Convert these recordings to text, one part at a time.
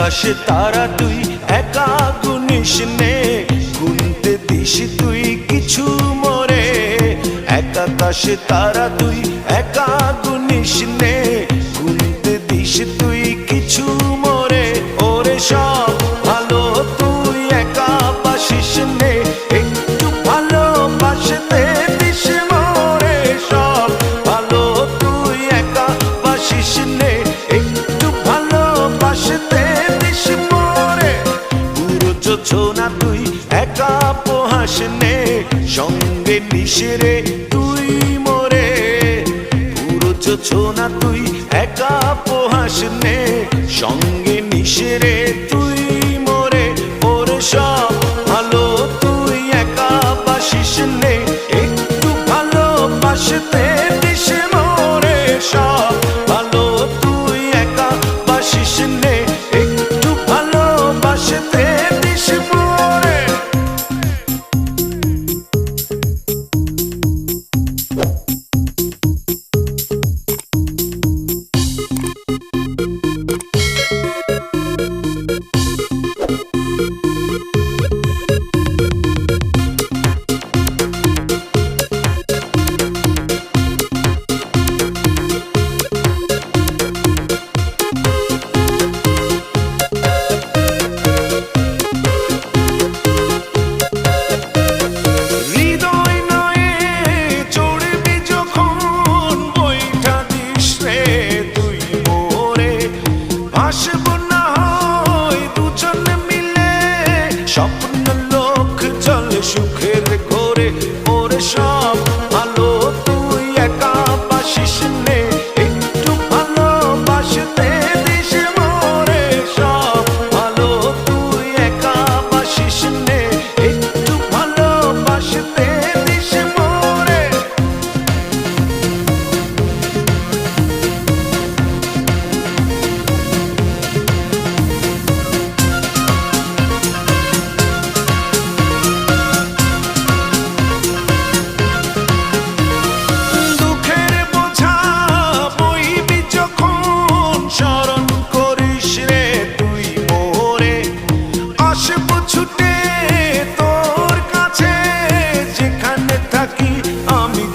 আকাশে তারা তুই একা গুনিস নে, গুনতে দিস তুই কিছু মোরে। এক আকাশে তারা তুই একা গুনিস নে, গুনতে দিস তুই কিছু মোরে। ওরে সব ভালো তুই একা বাসিস নে, একটু ভালোবাসতে দিস মোরে। সব ভালো তুই একা বাসিস নে, একটু ভালোবাসতে দিস মোরে। পুরো যোছনা তুই একা পোহাস নে, সঙ্গে নিস রে তুই মোরে। পুরো যোছনা তুই একা পোহাস নে, সঙ্গে নিস রে তুই মোরে। ওরে সব ভালো তুই একা বাসিস নে, একটু ভালোবাসতে দিস মোরে। সব ভালো তুই একা বাসিস নে, একটু ভালোবাসতে দিস মোরে। আসবো না হয় দুজন মিলে, স্বপ্ন লোক চলে সুখের ঘরে। ওরে সব ভালো তুই একা বাসিস নে, একটু ভালোবাসতে দিস মোরে। সব ভালো তুই একা বাসিস নে, একটু ভালোবাসতে দিস মোরে।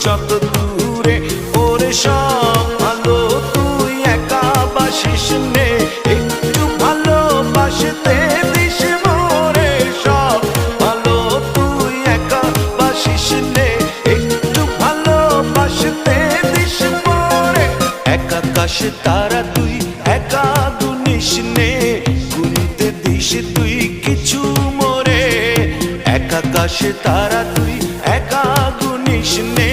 যত দূরে ওরে সব ভালো তুই একা বাসিস নে, একটু ভালোবাসতে দিস মোরে। সব ভালো তুই একা বাসিস নে, একটু ভালোবাসতে দিস মোরে। এক আকাশে তারা তুই একা গুনিস নে, গুনতে দিস তুই কিছু মোরে। এক আকাশে তারা তুই একা গুনিস নে,